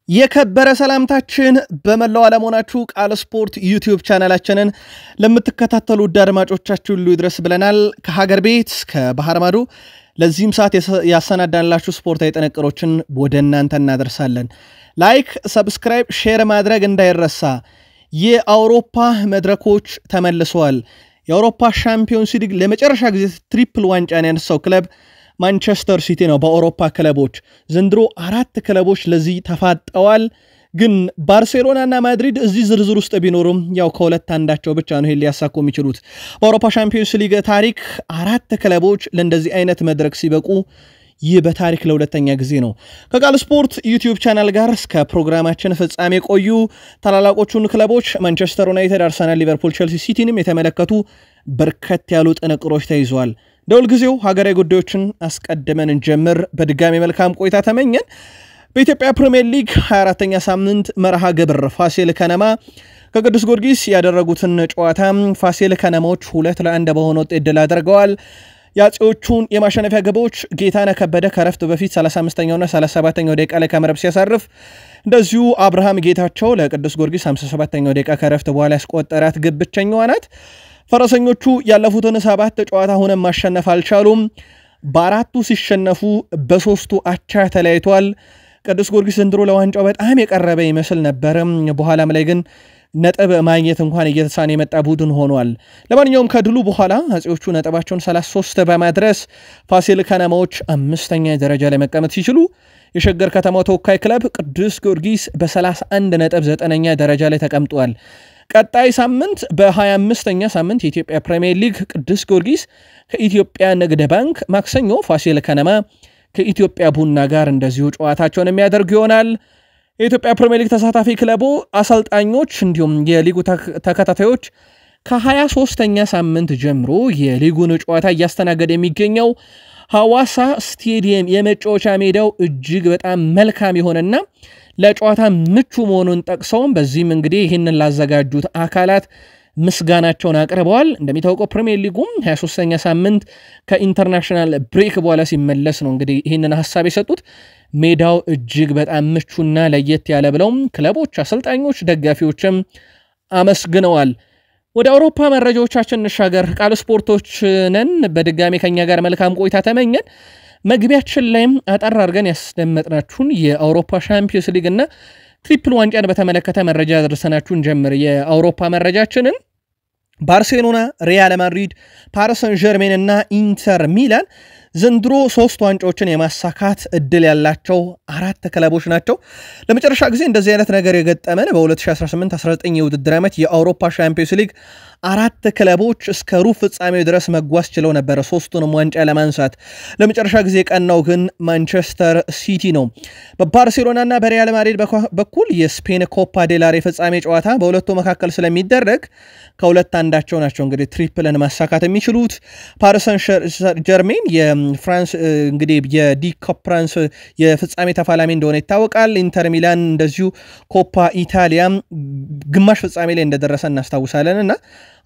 የከበረ ሰላምታችን በመላው ዓለም ሆናችሁ ቃል ስፖርት ዩቲዩብ ቻናላችንን ለምትከታተሉ አድማጮቻችን ሁሉ ይድረስ ብለናል። ከሀገር ቤት ከባህር ማዶ ለዚህም ሰዓት ያሰናዳንላችሁ ስፖርታዊ ጥንቅሮችን ወደ እናንተ እናደርሳለን። ላይክ፣ ሰብስክራይብ፣ ሼር ማድረግ እንዳይረሳ። የአውሮፓ መድረኮች ተመልሰዋል። የአውሮፓ ሻምፒዮንስ ሊግ ለመጨረሻ ጊዜ ትሪፕል ዋንጫን ያነሳው ክለብ ማንቸስተር ሲቲ ነው። በአውሮፓ ክለቦች ዘንድሮ 4 ክለቦች ለዚህ ተፋጠዋል። ግን ባርሴሎናና ማድሪድ እዚህ ዝርዝር ውስጥ ቢኖሩም ያው ከሁለት አንዳቸው ብቻ ነው ይሄን ሊያሳኩ የሚችሉት። በአውሮፓ ሻምፒዮንስ ሊግ ታሪክ 4 ክለቦች ለእንደዚህ አይነት መድረክ ሲበቁ ይህ በታሪክ ለሁለተኛ ጊዜ ነው። ከቃል ስፖርት ዩቲዩብ ቻናል ጋር እስከ ፕሮግራማችን ፍጻሜ ቆዩ። ታላላቆቹን ክለቦች ማንቸስተር ዩናይትድ፣ አርሰናል፣ ሊቨርፑል፣ ቼልሲ፣ ሲቲንም የተመለከቱ በርከት ያሉ ጥንቅሮች ተይዘዋል። ደውል ጊዜው ሀገራዊ ጉዳዮችን አስቀድመን እንጀምር። በድጋሚ መልካም ቆይታ ተመኘን። በኢትዮጵያ ፕሪሚየር ሊግ 24ኛ ሳምንት መርሃ ግብር ፋሲል ከነማ ከቅዱስ ጊዮርጊስ ያደረጉትን ጨዋታ ፋሲል ከነማዎች 2-1 በሆነ ውጤት ድል አድርገዋል። የአጼዎቹን የማሸነፊያ ግቦች ጌታነህ ከበደ ከረፍት በፊት 35ኛውና 37ኛው ደቂቃ ላይ ከመረብ ሲያሳርፍ፣ እንደዚሁ አብርሃም ጌታቸው ለቅዱስ ጊዮርጊስ 57ኛው ደቂቃ ከረፍት በኋላ ያስቆጠራት ግብ ብቸኛዋ ናት። ፈረሰኞቹ ያለፉትን 7 ጨዋታ ሆነን ማሸነፍ አልቻሉም። በአራቱ ሲሸነፉ በሶስቱ አቻ ተለያይቷል። ቅዱስ ጊዮርጊስ ዘንድሮ ለዋንጫው በጣም የቀረበ ይመስል ነበር። በኋላም ላይ ግን ነጥብ ማግኘት እንኳን እየተሳነ የመጣ ቡድን ሆኗል። ለማንኛውም ከድሉ በኋላ አጼዎቹ ነጥባቸውን 33 በማድረስ ፋሲል ከነማዎች 5ኛ ደረጃ ላይ መቀመጥ ሲችሉ የሸገር ከተማው ተወካይ ክለብ ቅዱስ ጊዮርጊስ በ31 ነጥብ 9ኛ ደረጃ ላይ ተቀምጧል። ቀጣይ ሳምንት በ25ኛ ሳምንት የኢትዮጵያ ፕሪሚየር ሊግ ቅዱስ ጊዮርጊስ ከኢትዮጵያ ንግድ ባንክ፣ ማክሰኞ ፋሲል ከነማ ከኢትዮጵያ ቡና ጋር እንደዚሁ ጨዋታቸውን የሚያደርጉ ይሆናል። የኢትዮጵያ ፕሪሚየር ሊግ ተሳታፊ ክለቡ አሰልጣኞች እንዲሁም የሊጉ ተከታታዮች ከ23ኛ ሳምንት ጀምሮ የሊጉን ጨዋታ እያስተናገደ የሚገኘው ሐዋሳ ስቴዲየም የመጫወቻ ሜዳው እጅግ በጣም መልካም የሆነና ለጨዋታ ምቹ መሆኑን ጠቅሰውም በዚህም እንግዲህ ይህንን ላዘጋጁት አካላት ምስጋናቸውን አቅርበዋል። እንደሚታወቀው ፕሪሚየር ሊጉም 23ኛ ሳምንት ከኢንተርናሽናል ብሬክ በኋላ ሲመለስ ነው እንግዲህ ይህንን ሐሳብ የሰጡት። ሜዳው እጅግ በጣም ምቹና ለየት ያለ ብለውም ክለቦች፣ አሰልጣኞች፣ ደጋፊዎችም አመስግነዋል። ወደ አውሮፓ መረጃዎቻችን እንሻገር። ቃል ስፖርቶች ነን። በድጋሚ ከኛ ጋር መልካም ቆይታ ተመኘን። መግቢያችን ላይም አጠር አድርገን ያስደመጥናችሁን የአውሮፓ ሻምፒዮንስ ሊግ እና ትሪፕል ዋንጫን በተመለከተ መረጃ ደርሰናችሁን ጀምር። የአውሮፓ መረጃችንን ባርሴሎና፣ ሪያል ማድሪድ፣ ፓሪስ ሰን ዠርሜን እና ኢንተር ሚላን ዘንድሮ 3 ዋንጫዎችን የማሳካት እድል ያላቸው 4 ክለቦች ናቸው። ለመጨረሻ ጊዜ እንደዚህ አይነት ነገር የገጠመን በ2018-19 የውድድር ዓመት የአውሮፓ ሻምፒዮንስ ሊግ 4 ክለቦች እስከ ሩብ ፍጻሜው ድረስ መጓዝ ችለው ነበረ 3ቱንም ዋንጫ ለማንሳት። ለመጨረሻ ጊዜ ቀናው ግን ማንቸስተር ሲቲ ነው። በባርሴሎናና በሪያል ማድሪድ በኩል የስፔን ኮፓ ዴላሬ ፍጻሜ ጨዋታ በሁለቱ መካከል ስለሚደረግ ከሁለት አንዳቸው ናቸው እንግዲህ ትሪፕልን ማሳካት የሚችሉት። ፓሪስ ሰን ዠርሜን የፍራንስ እንግዲህ የዲ ኮፕ ፍራንስ የፍጻሜ ተፋላሚ እንደሆነ ይታወቃል። ኢንተር ሚላን እንደዚሁ ኮፓ ኢታሊያ ግማሽ ፍጻሜ ላይ እንደደረሰ እናስታውሳለን እና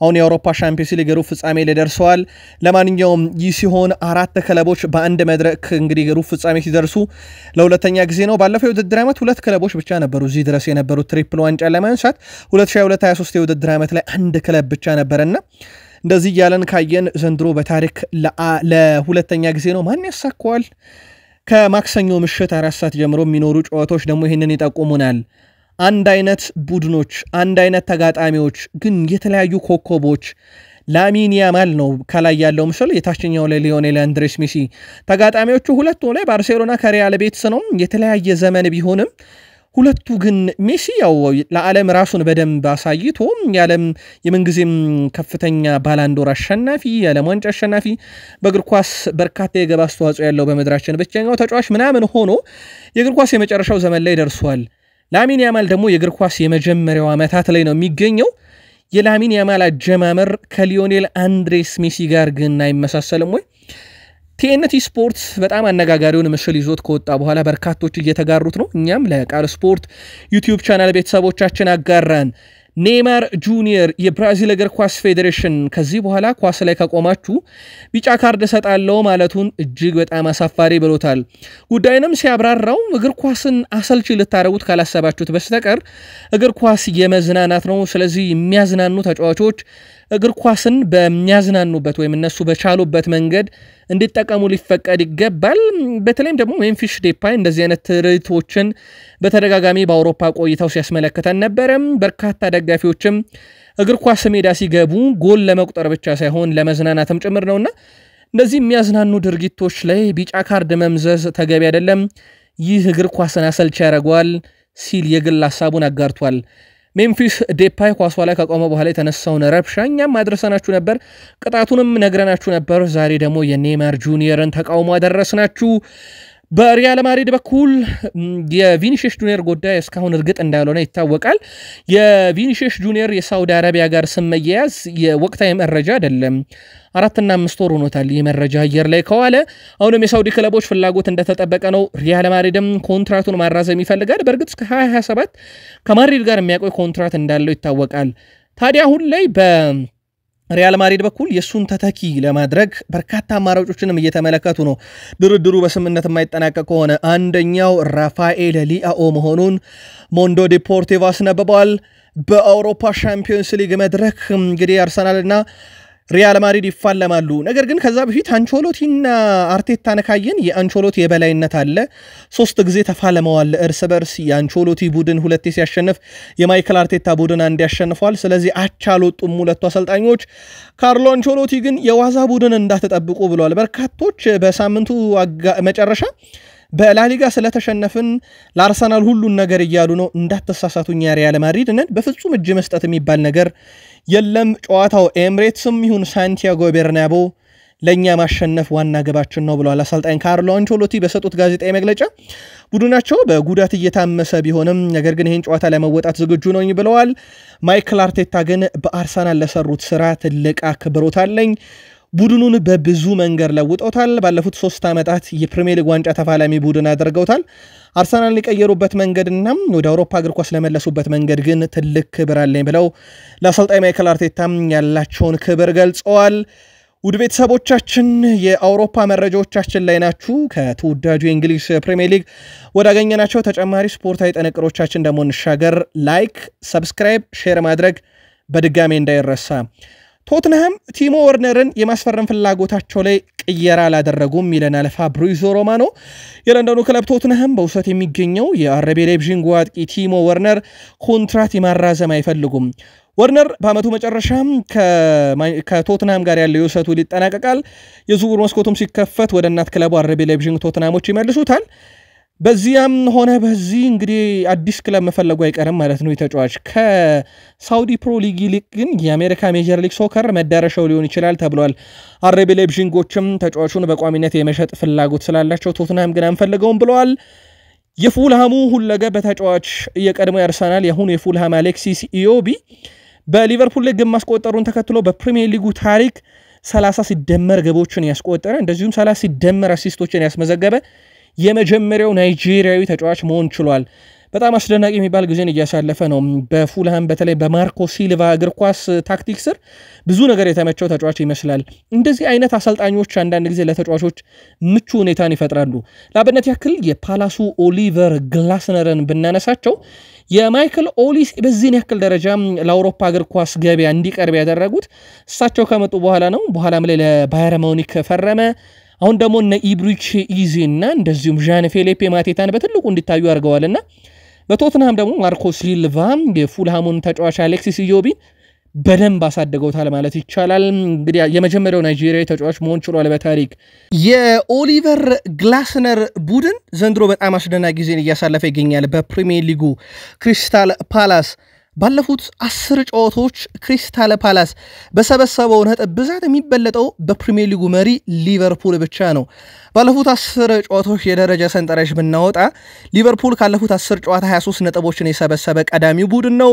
አሁን የአውሮፓ ሻምፒዮንስ ሊግ ሩብ ፍጻሜ ላይ ደርሰዋል። ለማንኛውም ይህ ሲሆን 4 ክለቦች በአንድ መድረክ እንግዲህ ሩብ ፍጻሜ ሲደርሱ ለሁለተኛ ጊዜ ነው። ባለፈው የውድድር ዓመት 2 ክለቦች ብቻ ነበሩ እዚህ ድረስ የነበሩት ትሪፕል ዋንጫ ለማንሳት። 2022-23 የውድድር ዓመት ላይ አንድ ክለብ ብቻ ነበርና እንደዚህ ያለን ካየን ዘንድሮ በታሪክ ለሁለተኛ ጊዜ ነው። ማን ያሳካዋል? ከማክሰኞ ምሽት 4 ሰዓት ጀምሮ የሚኖሩ ጨዋታዎች ደግሞ ይህንን ይጠቁሙናል። አንድ አይነት ቡድኖች፣ አንድ አይነት ተጋጣሚዎች፣ ግን የተለያዩ ኮከቦች። ላሚን ያማል ነው ከላይ ያለው ምስል፣ የታችኛው ላይ ሊዮኔል አንድሬስ ሜሲ። ተጋጣሚዎቹ ሁለቱ ላይ ባርሴሎና ከሪያል ቤቲስ ነው። የተለያየ ዘመን ቢሆንም ሁለቱ ግን ሜሲ ያው ለዓለም ራሱን በደንብ አሳይቶ የዓለም የምንጊዜም ከፍተኛ ባላንዶር አሸናፊ፣ የዓለም ዋንጫ አሸናፊ፣ በእግር ኳስ በርካታ የገባ አስተዋጽኦ ያለው በምድራችን ብቸኛው ተጫዋች ምናምን ሆኖ የእግር ኳስ የመጨረሻው ዘመን ላይ ደርሷል። ላሚን ያማል ደግሞ የእግር ኳስ የመጀመሪያው ዓመታት ላይ ነው የሚገኘው። የላሚን ያማል አጀማመር ከሊዮኔል አንድሬስ ሜሲ ጋር ግን አይመሳሰልም ወይ? ቲኤንቲ ስፖርት በጣም አነጋጋሪውን ምስል ይዞት ከወጣ በኋላ በርካቶች እየተጋሩት ነው። እኛም ለቃል ስፖርት ዩቲዩብ ቻናል ቤተሰቦቻችን አጋራን። ኔይማር ጁኒየር የብራዚል እግር ኳስ ፌዴሬሽን ከዚህ በኋላ ኳስ ላይ ከቆማችሁ ቢጫ ካርድ ሰጣለው ማለቱን እጅግ በጣም አሳፋሪ ብሎታል። ጉዳዩንም ሲያብራራው እግር ኳስን አሰልቺ ልታረጉት ካላሰባችሁት በስተቀር እግር ኳስ የመዝናናት ነው። ስለዚህ የሚያዝናኑ ተጫዋቾች እግር ኳስን በሚያዝናኑበት ወይም እነሱ በቻሉበት መንገድ እንዲጠቀሙ ሊፈቀድ ይገባል። በተለይም ደግሞ ሜምፊስ ዴፓይ እንደዚህ አይነት ትርኢቶችን በተደጋጋሚ በአውሮፓ ቆይታው ሲያስመለክተን ነበር። በርካታ ደጋፊዎችም እግር ኳስ ሜዳ ሲገቡ ጎል ለመቁጠር ብቻ ሳይሆን ለመዝናናትም ጭምር ነውና እንደዚህ የሚያዝናኑ ድርጊቶች ላይ ቢጫ ካርድ መምዘዝ ተገቢ አይደለም፣ ይህ እግር ኳስን አሰልቺ ያደርገዋል ሲል የግል ሐሳቡን አጋርቷል። ሜምፊስ ዴፓይ ኳስ ላይ ከቆመ በኋላ የተነሳውን ረብሻ እኛም አድርሰናችሁ ነበር፣ ቅጣቱንም ነግረናችሁ ነበር። ዛሬ ደግሞ የኔይማር ጁኒየርን ተቃውሞ አደረስናችሁ። በሪያል ማድሪድ በኩል የቪኒሺየስ ጁኒየር ጉዳይ እስካሁን እርግጥ እንዳልሆነ ይታወቃል። የቪኒሺየስ ጁኒየር የሳውዲ አረቢያ ጋር ስመያዝ የወቅታዊ መረጃ አይደለም። 4 እና 5 ወር ሆኖታል ይህ መረጃ አየር ላይ ከዋለ። አሁንም የሳውዲ ክለቦች ፍላጎት እንደተጠበቀ ነው። ሪያል ማድሪድም ኮንትራቱን ማራዘም ይፈልጋል። በእርግጥ እስከ 2027 ከማድሪድ ጋር የሚያቆይ ኮንትራት እንዳለው ይታወቃል። ታዲያ አሁን ላይ ሪያል ማድሪድ በኩል የሱን ተተኪ ለማድረግ በርካታ አማራጮችንም እየተመለከቱ ነው። ድርድሩ በስምምነት የማይጠናቀቅ ከሆነ አንደኛው ራፋኤል ሊአኦ መሆኑን ሞንዶ ዲፖርቲቮ አስነብበዋል። በአውሮፓ ሻምፒዮንስ ሊግ መድረክ እንግዲህ አርሰናልና ሪያል ማድሪድ ይፋለማሉ። ነገር ግን ከዛ በፊት አንቾሎቲና አርቴታን ካየን የአንቾሎቲ የበላይነት አለ። 3 ጊዜ ተፋለመዋል እርስ በርስ። የአንቾሎቲ ቡድን 2 ሲያሸንፍ የማይክል አርቴታ ቡድን 1 ያሸንፏል። ስለዚህ አቻ አልወጡም ሁለቱ አሰልጣኞች። ካርሎ አንቾሎቲ ግን የዋዛ ቡድን እንዳትጠብቁ ብለዋል። በርካቶች በሳምንቱ መጨረሻ በላሊጋ ስለተሸነፍን ለአርሰናል ሁሉን ነገር እያሉ ነው። እንዳትሳሳቱኛ ሪያል ማድሪድ ነን፣ በፍጹም እጅ መስጠት የሚባል ነገር የለም። ጨዋታው ኤምሬትስም ይሁን ሳንቲያጎ ቤርናቦ ለኛ ማሸነፍ ዋና ግባችን ነው ብለዋል አሰልጣኝ ካርሎ አንቾሎቲ በሰጡት ጋዜጣዊ መግለጫ። ቡድናቸው በጉዳት እየታመሰ ቢሆንም ነገር ግን ይህን ጨዋታ ለመወጣት ዝግጁ ነው ብለዋል። ማይክል አርቴታ ግን በአርሰናል ለሰሩት ስራ ትልቅ አክብሮት አለኝ፣ ቡድኑን በብዙ መንገድ ለውጠውታል። ባለፉት 3 ዓመታት የፕሪሚየር ሊግ ዋንጫ ተፋላሚ ቡድን አድርገውታል። አርሰናልን የቀየሩበት መንገድና ወደ አውሮፓ እግር ኳስ ለመለሱበት መንገድ ግን ትልቅ ክብር አለኝ ብለው ለአሰልጣኝ ማይክል አርቴታም ያላቸውን ክብር ገልጸዋል። ውድ ቤተሰቦቻችን የአውሮፓ መረጃዎቻችን ላይ ናችሁ። ከተወዳጁ የእንግሊዝ ፕሪሚየር ሊግ ወዳገኘናቸው ተጨማሪ ስፖርታዊ ጥንቅሮቻችን ደግሞ እንሻገር። ላይክ፣ ሰብስክራይብ፣ ሼር ማድረግ በድጋሜ እንዳይረሳ። ቶትንሃም ቲሞ ወርነርን የማስፈረም ፍላጎታቸው ላይ ቅየራ አላደረጉም ይለናል ፋብሪዞ ሮማኖ። የለንደኑ ክለብ ቶትንሃም በውሰት የሚገኘው የአርቢ ላይፕዚግ አጥቂ ቲሞ ወርነር ኮንትራት የማራዘም አይፈልጉም። ወርነር በአመቱ መጨረሻ ከቶትንሃም ጋር ያለው የውሰቱ ሊጠናቀቃል። የዝውውር መስኮቱም ሲከፈት ወደ እናት ክለቡ አርቢ ላይፕዚግ ቶትንሃሞች ይመልሱታል። በዚያም ሆነ በዚህ እንግዲህ አዲስ ክለብ መፈለጉ አይቀርም ማለት ነው። የተጫዋች ከሳውዲ ፕሮ ሊግ ይልቅ ግን የአሜሪካ ሜጀር ሊግ ሶከር መዳረሻው ሊሆን ይችላል ተብሏል። አርቢ ላይፕዚጎችም ተጫዋቹን በቋሚነት የመሸጥ ፍላጎት ስላላቸው ቶትንሃም ግን አንፈልገውም ብለዋል። የፉልሃሙ ሁለገብ ተጫዋች የቀድሞ አርሰናል የአሁኑ የፉልሃም አሌክሲስ ኢዮቢ በሊቨርፑል ላይ ግብ ማስቆጠሩን ተከትሎ በፕሪሚየር ሊጉ ታሪክ 30 ሲደመር ግቦችን ያስቆጠረ እንደዚሁም 30 ሲደመር አሲስቶችን ያስመዘገበ የመጀመሪያው ናይጄሪያዊ ተጫዋች መሆን ችሏል። በጣም አስደናቂ የሚባል ጊዜን እያሳለፈ ነው። በፉልሃም በተለይ በማርኮ ሲልቫ እግር ኳስ ታክቲክ ስር ብዙ ነገር የተመቸው ተጫዋች ይመስላል። እንደዚህ አይነት አሰልጣኞች አንዳንድ ጊዜ ለተጫዋቾች ምቹ ሁኔታን ይፈጥራሉ። ለአብነት ያክል የፓላሱ ኦሊቨር ግላስነርን ብናነሳቸው የማይክል ኦሊስ በዚህን ያክል ደረጃ ለአውሮፓ እግር ኳስ ገበያ እንዲቀርብ ያደረጉት እሳቸው ከመጡ በኋላ ነው። በኋላም ላይ ለባየር ሙኒክ ፈረመ። አሁን ደግሞ እነ ኢብሪቼ ኢዜ እና እንደዚሁም ዣን ፊሊፔ ማቴታን በትልቁ እንዲታዩ አድርገዋልና በቶትንሃም ደግሞ ማርኮ ሲልቫ የፉልሃሙን ተጫዋች አሌክሲስ ኢዮቢን በደንብ አሳደገውታል ማለት ይቻላል። እንግዲህ የመጀመሪያው ናይጄሪያዊ ተጫዋች መሆን ችሏል በታሪክ። የኦሊቨር ግላስነር ቡድን ዘንድሮ በጣም አስደናቂ ጊዜን እያሳለፈ ይገኛል። በፕሪሚየር ሊጉ ክሪስታል ፓላስ ባለፉት 10 ጨዋታዎች ክሪስታል ፓላስ በሰበሰበው ነጥብ ብዛት የሚበለጠው በፕሪሚየር ሊጉ መሪ ሊቨርፑል ብቻ ነው። ባለፉት 10 ጨዋታዎች የደረጃ ሰንጠረዥ ብናወጣ ሊቨርፑል ካለፉት 10 ጨዋታ 23 ነጥቦችን የሰበሰበ ቀዳሚው ቡድን ነው።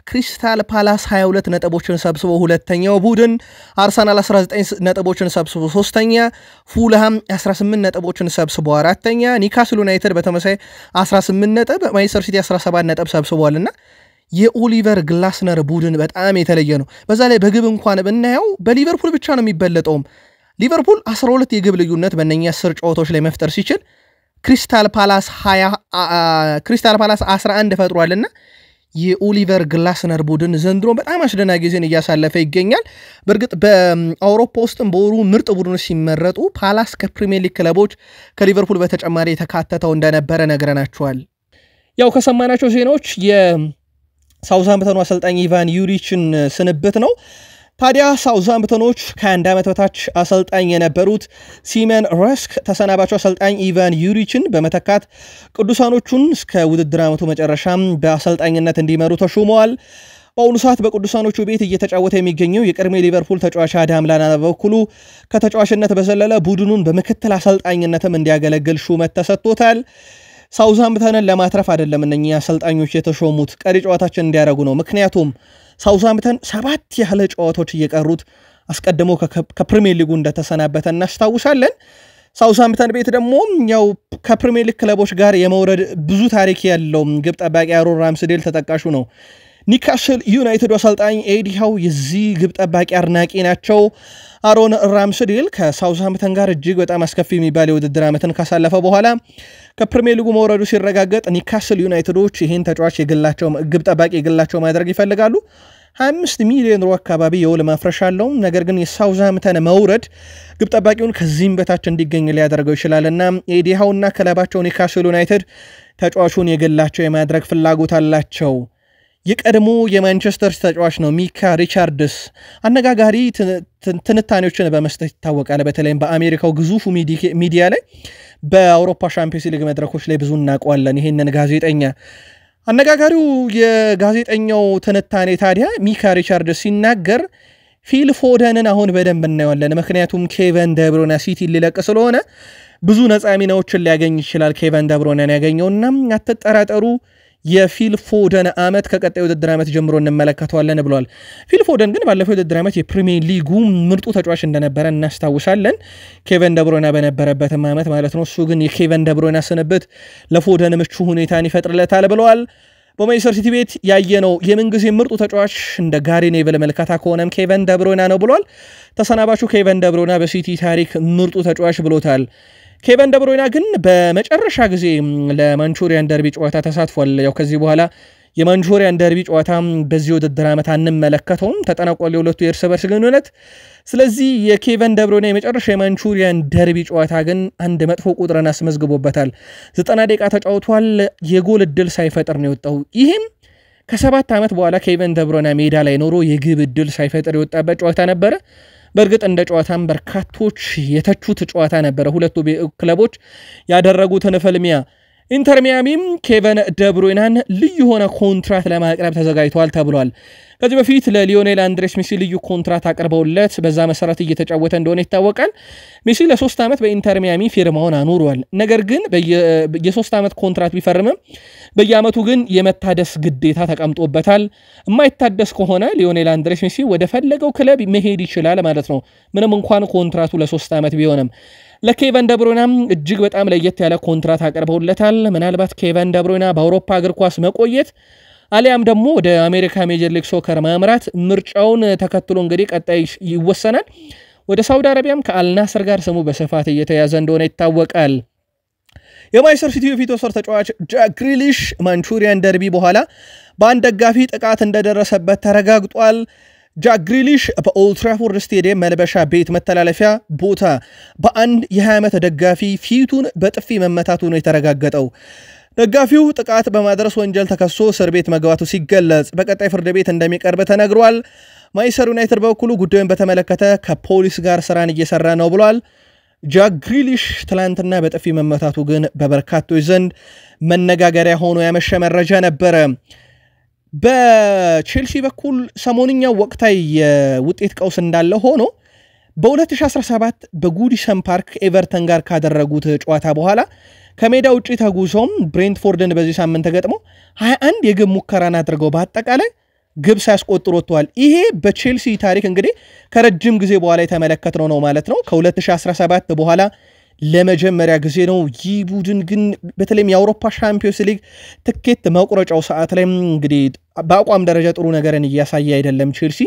ክሪስታል ፓላስ 22 ነጥቦችን ሰብስቦ ሁለተኛው ቡድን፣ አርሰናል 19 ነጥቦችን ሰብስቦ ሶስተኛ፣ ፉልሃም 18 ነጥቦችን ሰብስቦ አራተኛ፣ ኒውካስል ዩናይትድ በተመሳሳይ 18 ነጥብ፣ ማንቸስተር ሲቲ 17 ነጥብ ሰብስቧልና የኦሊቨር ግላስነር ቡድን በጣም የተለየ ነው። በዛ ላይ በግብ እንኳን ብናየው በሊቨርፑል ብቻ ነው የሚበለጠው። ሊቨርፑል 12 የግብ ልዩነት በእነኛ 10 ጨዋታዎች ላይ መፍጠር ሲችል ክሪስታል ፓላስ 11 ፈጥሯልና የኦሊቨር ግላስነር ቡድን ዘንድሮ በጣም አስደናቂ ጊዜን እያሳለፈ ይገኛል። በእርግጥ በአውሮፓ ውስጥም በወሩ ምርጥ ቡድኖች ሲመረጡ ፓላስ ከፕሪሚየር ሊግ ክለቦች ከሊቨርፑል በተጨማሪ የተካተተው እንደነበረ ነግረናቸዋል። ያው ከሰማናቸው ዜናዎች የሳውዝሃምፕተኑ አሰልጣኝ ኢቫን ዩሪችን ስንብት ነው። ታዲያ ሳውዝሃምፕተኖች ከ1 ዓመት በታች አሰልጣኝ የነበሩት ሲመን ረስክ ተሰናባቸው አሰልጣኝ ኢቫን ዩሪችን በመተካት ቅዱሳኖቹን እስከ ውድድር ዓመቱ መጨረሻም በአሰልጣኝነት እንዲመሩ ተሾመዋል። በአሁኑ ሰዓት በቅዱሳኖቹ ቤት እየተጫወተ የሚገኘው የቀድሞ ሊቨርፑል ተጫዋች አዳም ላላና በበኩሉ ከተጫዋችነት በዘለለ ቡድኑን በምክትል አሰልጣኝነትም እንዲያገለግል ሹመት ተሰጥቶታል። ሳውዝሃምፕተንን ለማትረፍ አይደለም እነኚህ አሰልጣኞች የተሾሙት፣ ቀሪ ጨዋታችን እንዲያደርጉ ነው። ምክንያቱም ሳውዝሃምፕተን 7 ያህል ጨዋታዎች እየቀሩት አስቀድሞ ከፕሪሚየር ሊጉ እንደተሰናበተ እናስታውሳለን። ሳውዝሃምፕተን ቤት ደግሞ ያው ከፕሪሚየር ሊግ ክለቦች ጋር የመውረድ ብዙ ታሪክ ያለው ግብ ጠባቂ አሮን ራምስዴል ተጠቃሹ ነው። ኒካስል ዩናይትድ አሰልጣኝ ኤዲ ሃው የዚህ ግብ ጠባቂ አድናቂ ናቸው። አሮን ራምስዴል ከሳውዝሃምፕተን ጋር እጅግ በጣም አስከፊ የሚባል የውድድር ዓመትን ካሳለፈ በኋላ ከፕሪሚየር ሊጉ መውረዱ ሲረጋገጥ ኒካስል ዩናይትዶች ይህን ተጫዋች የግላቸው ግብ ጠባቂ የግላቸው ማድረግ ይፈልጋሉ። 25 ሚሊዮን ዩሮ አካባቢ የውል ማፍረሻ አለው። ነገር ግን የሳውዝሃምፕተን መውረድ ግብ ጠባቂውን ከዚህም በታች እንዲገኝ ሊያደርገው ይችላልና ኤዲ ሃውና ክለባቸው ኒካስል ዩናይትድ ተጫዋቹን የግላቸው የማድረግ ፍላጎት አላቸው። የቀድሞ የማንቸስተር ተጫዋች ነው ሚካ ሪቻርድስ አነጋጋሪ ትንታኔዎችን በመስጠት ይታወቃል። በተለይም በአሜሪካው ግዙፉ ሚዲያ ላይ በአውሮፓ ሻምፒዮንስ ሊግ መድረኮች ላይ ብዙ እናውቀዋለን። ይሄንን ጋዜጠኛ አነጋጋሪው የጋዜጠኛው ትንታኔ ታዲያ ሚካ ሪቻርድስ ሲናገር ፊል ፎደንን አሁን በደንብ እናየዋለን። ምክንያቱም ኬቨን ደብሮና ሲቲ ሊለቅ ስለሆነ ብዙ ነፃ ሚናዎችን ሊያገኝ ይችላል። ኬቨን ደብሮናን ያገኘውና አትጠራጠሩ የፊል ፎደን ዓመት ከቀጣይ ውድድር ዓመት ጀምሮ እንመለከተዋለን ብሏል። ፊል ፎደን ግን ባለፈው ውድድር ዓመት የፕሪሚየር ሊጉ ምርጡ ተጫዋች እንደነበረ እናስታውሳለን። ኬቨን ደብሮና በነበረበትም ዓመት ማለት ነው። እሱ ግን የኬቨን ደብሮና ስንብት ለፎደን ምቹ ሁኔታን ይፈጥርለታል ብለዋል። በማንቸስተር ሲቲ ቤት ያየነው የምንጊዜ ምርጡ ተጫዋች እንደ ጋሪ ኔቭል መልከታ ከሆነም ኬቨን ደብሮና ነው ብሏል። ተሰናባቹ ኬቨን ደብሮና በሲቲ ታሪክ ምርጡ ተጫዋች ብሎታል። ኬቨን ደብሮይና ግን በመጨረሻ ጊዜ ለማንቹሪያን ደርቢ ጨዋታ ተሳትፏል። ያው ከዚህ በኋላ የማንቹሪያን ደርቢ ጨዋታ በዚህ ውድድር ዓመት አንመለከተውም፣ ተጠናቋል የሁለቱ የእርስ በርስ ግንኙነት። ስለዚህ የኬቨን ደብሮይና የመጨረሻ የማንቹሪያን ደርቢ ጨዋታ ግን አንድ መጥፎ ቁጥርን አስመዝግቦበታል። 90 ደቂቃ ተጫውቷል፣ የጎል እድል ሳይፈጥር ነው የወጣው። ይህም ከ7 ዓመት በኋላ ኬቨን ደብሮይና ሜዳ ላይ ኖሮ የግብ እድል ሳይፈጥር የወጣበት ጨዋታ ነበረ። በእርግጥ እንደ ጨዋታም በርካቶች የተቹት ጨዋታ ነበረ። ሁለቱ ክለቦች ያደረጉትን ፍልሚያ ኢንተር ሚያሚም ኬቨን ደብሮይናን ልዩ ሆነ ኮንትራት ለማቅረብ ተዘጋጅቷል ተብሏል። ከዚህ በፊት ለሊዮኔል አንድሬስ ሜሲ ልዩ ኮንትራት አቅርበውለት በዛ መሰረት እየተጫወተ እንደሆነ ይታወቃል። ሜሲ ለ3 ዓመት በኢንተር ሚያሚ ፊርማውን አኑሯል። ነገር ግን የ3 ዓመት ኮንትራት ቢፈርምም በየዓመቱ ግን የመታደስ ግዴታ ተቀምጦበታል። የማይታደስ ከሆነ ሊዮኔል አንድሬስ ሜሲ ወደ ፈለገው ክለብ መሄድ ይችላል ማለት ነው፣ ምንም እንኳን ኮንትራቱ ለ3 ዓመት ቢሆንም። ለኬቨን ደብሮይናም እጅግ በጣም ለየት ያለ ኮንትራት አቅርበውለታል። ምናልባት ኬቨን ደብሮይና በአውሮፓ እግር ኳስ መቆየት አሊያም ደግሞ ወደ አሜሪካ ሜጀር ሊግ ሶከር ማምራት ምርጫውን ተከትሎ እንግዲህ ቀጣይ ይወሰናል። ወደ ሳውዲ አረቢያም ከአልናስር ጋር ስሙ በስፋት እየተያዘ እንደሆነ ይታወቃል። የማንቸስተር ሲቲ የፊት ወሰር ተጫዋች ጃክ ግሪሊሽ ማንቹሪያን ደርቢ በኋላ በአንድ ደጋፊ ጥቃት እንደደረሰበት ተረጋግጧል። ጃክ ግሪሊሽ በኦልድ ትራፎርድ ስቴዲየም መልበሻ ቤት መተላለፊያ ቦታ በአንድ የ20 ዓመት ደጋፊ ፊቱን በጥፊ መመታቱ ነው የተረጋገጠው። ደጋፊው ጥቃት በማድረስ ወንጀል ተከሶ እስር ቤት መግባቱ ሲገለጽ በቀጣይ ፍርድ ቤት እንደሚቀርብ ተነግሯል። ማንቸስተር ዩናይትድ በኩሉ ጉዳዩን በተመለከተ ከፖሊስ ጋር ስራን እየሰራ ነው ብሏል። ጃክ ግሪሊሽ ትላንትና በጥፊ መመታቱ ግን በበርካቶች ዘንድ መነጋገሪያ ሆኖ ያመሸ መረጃ ነበረ። በቼልሲ በኩል ሰሞንኛው ወቅታዊ የውጤት ቀውስ እንዳለ ሆኖ በ2017 በጉዲሰን ፓርክ ኤቨርተን ጋር ካደረጉት ጨዋታ በኋላ ከሜዳ ውጪ ተጉዞም ብሬንትፎርድን በዚህ ሳምንት ተገጥሞ 21 የግብ ሙከራን አድርገው በአጠቃላይ ግብ ሳያስቆጥሩ ወጥተዋል። ይሄ በቼልሲ ታሪክ እንግዲህ ከረጅም ጊዜ በኋላ የተመለከትነው ነው ማለት ነው። ከ2017 በኋላ ለመጀመሪያ ጊዜ ነው። ይህ ቡድን ግን በተለይም የአውሮፓ ሻምፒዮንስ ሊግ ትኬት መቁረጫው ሰዓት ላይ እንግዲህ በአቋም ደረጃ ጥሩ ነገርን እያሳየ አይደለም። ቼልሲ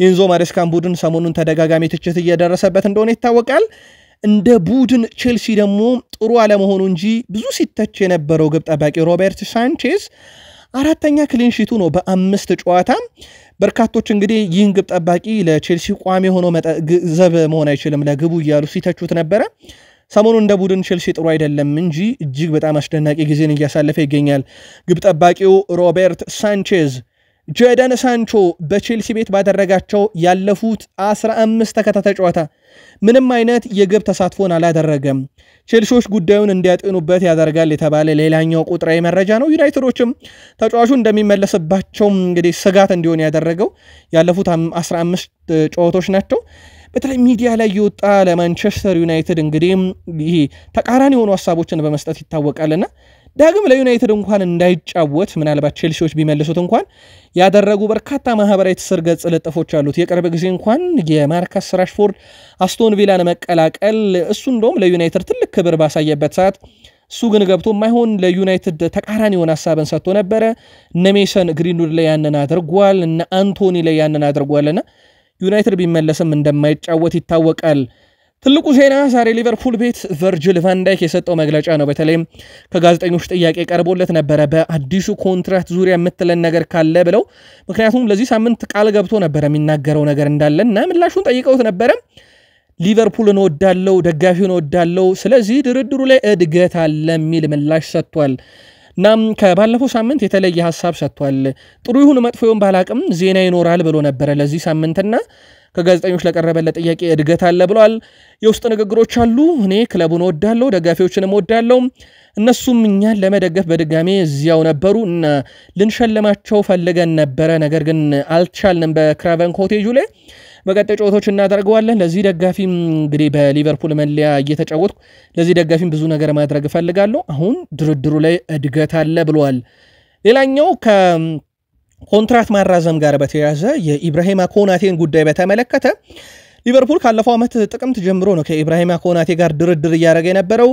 የኤንዞ ማሬስካን ቡድን ሰሞኑን ተደጋጋሚ ትችት እየደረሰበት እንደሆነ ይታወቃል። እንደ ቡድን ቼልሲ ደግሞ ጥሩ አለመሆኑ እንጂ ብዙ ሲተች የነበረው ግብ ጠባቂ ሮበርት ሳንቼዝ አራተኛ ክሊን ሺቱ ነው በ5 ጨዋታ። በርካቶች እንግዲህ ይህን ግብ ጠባቂ ለቼልሲ ቋሚ ሆኖ ዘብ መሆን አይችልም ለግቡ እያሉ ሲተቹት ነበረ። ሰሞኑን እንደ ቡድን ቼልሲ ጥሩ አይደለም እንጂ እጅግ በጣም አስደናቂ ጊዜን እያሳለፈ ይገኛል። ግብ ጠባቂው ሮበርት ሳንቼዝ ጄደን ሳንቾ በቼልሲ ቤት ባደረጋቸው ያለፉት 15 ተከታታይ ጨዋታ ምንም አይነት የግብ ተሳትፎን አላደረገም። ቼልሲዎች ጉዳዩን እንዲያጤኑበት ያደርጋል የተባለ ሌላኛው ቁጥራዊ መረጃ ነው። ዩናይትዶችም ተጫዋቹ እንደሚመለስባቸው እንግዲህ ስጋት እንዲሆን ያደረገው ያለፉት 15 ጨዋታዎች ናቸው። በተለይ ሚዲያ ላይ የወጣ ለማንቸስተር ዩናይትድ እንግዲህ ይሄ ተቃራኒ የሆኑ ሐሳቦችን በመስጠት ይታወቃልና ዳግም ለዩናይትድ እንኳን እንዳይጫወት ምናልባት ቼልሲዎች ቢመልሱት እንኳን ያደረጉ በርካታ ማህበራዊ ትስስር ገጽ ለጥፎች አሉት። የቅርብ ጊዜ እንኳን የማርከስ ራሽፎርድ አስቶን ቪላን መቀላቀል እሱ እንደውም ለዩናይትድ ትልቅ ክብር ባሳየበት ሰዓት እሱ ግን ገብቶ ማይሆን ለዩናይትድ ተቃራኒ የሆነ ሐሳብን ሰጥቶ ነበረ። እነ ሜሰን ግሪንውድ ላይ ያንን አድርጓል፣ እነ አንቶኒ ላይ ያንን አድርጓልና ዩናይትድ ቢመለስም እንደማይጫወት ይታወቃል። ትልቁ ዜና ዛሬ ሊቨርፑል ቤት ቨርጂል ቫን ዳይክ የሰጠው መግለጫ ነው። በተለይም ከጋዜጠኞች ጥያቄ ቀርቦለት ነበረ በአዲሱ ኮንትራክት ዙሪያ የምትለን ነገር ካለ ብለው። ምክንያቱም ለዚህ ሳምንት ቃል ገብቶ ነበረ የሚናገረው ነገር እንዳለና ምላሹን ጠይቀውት ነበረ። ሊቨርፑልን ወዳለው ደጋፊውን ወዳለው ስለዚህ ድርድሩ ላይ እድገት አለ የሚል ምላሽ ሰጥቷል። ናም ከባለፈው ሳምንት የተለየ ሐሳብ ሰጥቷል። ጥሩ ይሁን መጥፎ ይሁን ባላቅም ዜና ይኖራል ብሎ ነበረ ለዚህ ሳምንትና ከጋዜጠኞች ለቀረበለት ጥያቄ እድገት አለ ብሏል። የውስጥ ንግግሮች አሉ። እኔ ክለቡን ወዳለው ደጋፊዎችንም ወዳለው እነሱም እኛን ለመደገፍ በድጋሜ እዚያው ነበሩ እና ልንሸልማቸው ፈልገን ነበረ፣ ነገር ግን አልቻልንም በክራቨን ኮቴጁ ላይ በቀጣይ ጨዋታዎች እናደርገዋለን። ለዚህ ደጋፊም እንግዲህ በሊቨርፑል መለያ እየተጫወትኩ ለዚህ ደጋፊም ብዙ ነገር ማድረግ ፈልጋለሁ። አሁን ድርድሩ ላይ እድገት አለ ብሏል። ሌላኛው ኮንትራክት ማራዘም ጋር በተያያዘ የኢብራሂማ ኮናቴን ጉዳይ በተመለከተ ሊቨርፑል ካለፈው ዓመት ጥቅምት ጀምሮ ነው ከኢብራሂማ ኮናቴ ጋር ድርድር እያደረገ የነበረው።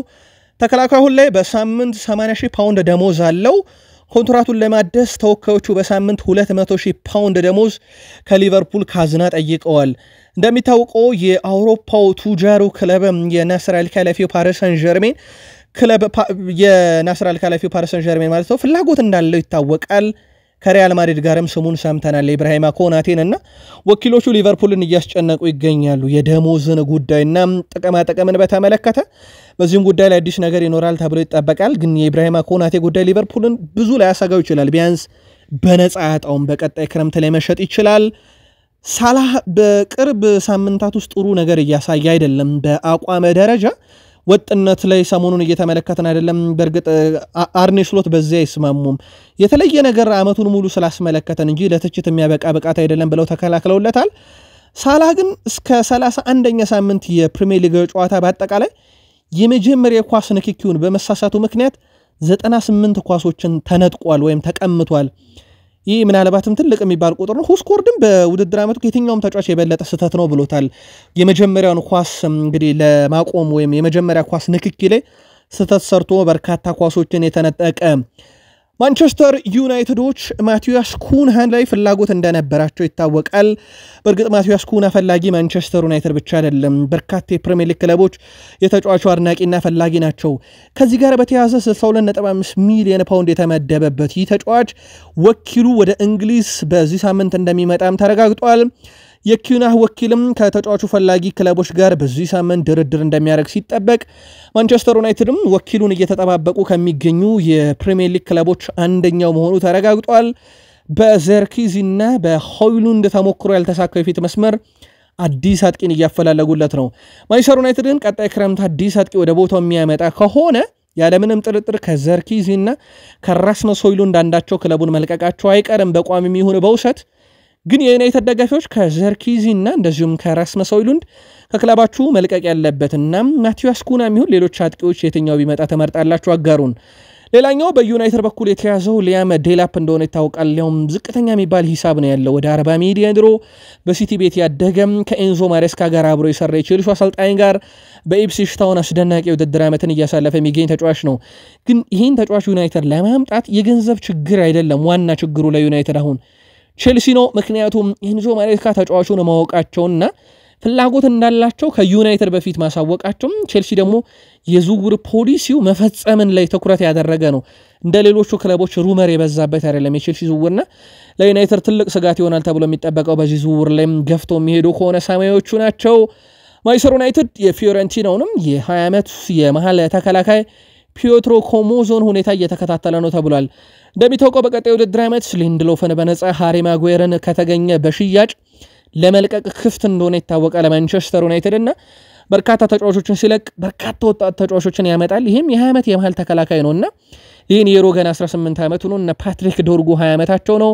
ተከላካዩ ላይ በሳምንት 80,000 ፓውንድ ደሞዝ አለው። ኮንትራቱን ለማደስ ተወካዮቹ በሳምንት 200,000 ፓውንድ ደሞዝ ከሊቨርፑል ካዝና ጠይቀዋል። እንደሚታወቀው የአውሮፓው ቱጃሩ ክለብ የናስር አልካላፊው ፓሪስ ሰን ዠርሜን ክለብ የናስር አልካላፊው ፓሪስ ሰን ዠርሜን ማለት ነው ፍላጎት እንዳለው ይታወቃል። ከሪያል ማድሪድ ጋርም ስሙን ሰምተናል ኢብራሂማ ኮናቴን እና ወኪሎቹ ሊቨርፑልን እያስጨነቁ ይገኛሉ የደሞዝን ጉዳይና ጥቅማጥቅምን በተመለከተ። በዚህም ጉዳይ ላይ አዲስ ነገር ይኖራል ተብሎ ይጠበቃል። ግን የኢብራሂማ ኮናቴ ጉዳይ ሊቨርፑልን ብዙ ላይ ያሰጋው ይችላል። ቢያንስ በነፃ ያጣውም በቀጣይ ክረምት ላይ መሸጥ ይችላል። ሳላህ በቅርብ ሳምንታት ውስጥ ጥሩ ነገር እያሳየ አይደለም። በአቋም ደረጃ ወጥነት ላይ ሰሞኑን እየተመለከተን አይደለም። በርግጥ አርኔ ስሎት በዚያ ይስማሙም የተለየ ነገር አመቱን ሙሉ ስላስመለከተን እንጂ ለትችት የሚያበቃ ብቃት አይደለም ብለው ተከላክለውለታል። ሳላህ ግን እስከ 31ኛ ሳምንት የፕሪሚየር ሊግ ጨዋታ በአጠቃላይ የመጀመሪያ ኳስ ንክኪውን በመሳሳቱ ምክንያት 98 ኳሶችን ተነጥቋል ወይም ተቀምቷል። ይህ ምናልባትም ትልቅ የሚባል ቁጥር ነው። ሁስኮርድም በውድድር ዓመቱ ከየትኛውም ተጫዋች የበለጠ ስህተት ነው ብሎታል። የመጀመሪያውን ኳስ እንግዲህ ለማቆም ወይም የመጀመሪያ ኳስ ንክኪ ላይ ስህተት ሰርቶ በርካታ ኳሶችን የተነጠቀ። ማንቸስተር ዩናይትዶች ማቲያስ ኩንሃን ላይ ፍላጎት እንደነበራቸው ይታወቃል። በእርግጥ ማቲያስ ኩንሃ ፈላጊ ማንቸስተር ዩናይትድ ብቻ አይደለም፣ በርካታ የፕሪሚየር ሊግ ክለቦች የተጫዋቹ አድናቂና ፈላጊ ናቸው። ከዚህ ጋር በተያያዘ 62.5 ሚሊዮን ፓውንድ የተመደበበት ይህ ተጫዋች ወኪሉ ወደ እንግሊዝ በዚህ ሳምንት እንደሚመጣም ተረጋግጧል። የኩንሃ ወኪልም ከተጫዋቹ ፈላጊ ክለቦች ጋር በዚህ ሳምንት ድርድር እንደሚያደርግ ሲጠበቅ፣ ማንቸስተር ዩናይትድም ወኪሉን እየተጠባበቁ ከሚገኙ የፕሪሚየር ሊግ ክለቦች አንደኛው መሆኑ ተረጋግጧል። በዘርኪዚና በሆይሉንድ ተሞክሮ ያልተሳካው የፊት መስመር አዲስ አጥቂን እያፈላለጉለት ነው። ማንቸስተር ዩናይትድን ቀጣይ ክረምት አዲስ አጥቂ ወደ ቦታው የሚያመጣ ከሆነ ያለምንም ጥርጥር ከዘርኪዚና ከራስመስ ሆይሉንድ አንዳቸው ክለቡን መልቀቃቸው አይቀርም በቋሚም ይሁን በውሰት። ግን የዩናይትድ ደጋፊዎች ከዘርኪዚና እንደዚሁም ከራስመስ ሆይሉንድ ከክለባችሁ መልቀቅ ያለበትና ማቲያስ ኩንሃ የሚሆን ሌሎች አጥቂዎች የትኛው ቢመጣ ተመርጣላችሁ? አጋሩን። ሌላኛው በዩናይትድ በኩል የተያዘው ሊያም ዴላፕ እንደሆነ ይታወቃል። ሊያም ዝቅተኛ የሚባል ሂሳብ ነው ያለው ወደ 40 ሚሊዮን ዩሮ በሲቲ ቤት ያደገም ከኤንዞ ማሬስካ ጋር አብሮ የሰራ የቼልሲ አሰልጣኝ ጋር በኢፕስዊች ታውን አስደናቂ ውድድር ዓመትን እያሳለፈ የሚገኝ ተጫዋች ነው። ግን ይህን ተጫዋች ዩናይትድ ለማምጣት የገንዘብ ችግር አይደለም። ዋና ችግሩ ለዩናይትድ አሁን ቼልሲ ነው። ምክንያቱም ኤንዞ ማሬስካ ተጫዋቹን ማወቃቸውና ፍላጎት እንዳላቸው ከዩናይትድ በፊት ማሳወቃቸው ቼልሲ ደግሞ የዝውውር ፖሊሲው መፈጸምን ላይ ትኩረት ያደረገ ነው። እንደ ሌሎቹ ክለቦች ሩመር የበዛበት አይደለም የቼልሲ ዝውውርና ለዩናይትድ ትልቅ ስጋት ይሆናል ተብሎ የሚጠበቀው በዚህ ዝውውር ላይም ገፍቶ የሚሄዱ ከሆነ ሰማያዊዎቹ ናቸው። ማንቸስተር ዩናይትድ የፊዮረንቲናውንም የ20 ዓመት የመሃል ተከላካይ ፒዮትሮ ኮሞዞን ሁኔታ እየተከታተለ ነው ተብሏል። እንደሚታወቀው በቀጣዩ ውድድር ዓመት ሊንድሎፍን በነፃ ሃሪ ማጓየርን ከተገኘ በሽያጭ ለመልቀቅ ክፍት እንደሆነ ይታወቃል ለማንቸስተር ዩናይትድ እና በርካታ ተጫዋቾችን ሲለቅ በርካታ ወጣት ተጫዋቾችን ያመጣል። ይህም የ20 ዓመት የመሃል ተከላካይ ነውና ይህን የሮገን 18 ዓመቱ ነው እና ፓትሪክ ዶርጉ 20 ዓመታቸው ነው።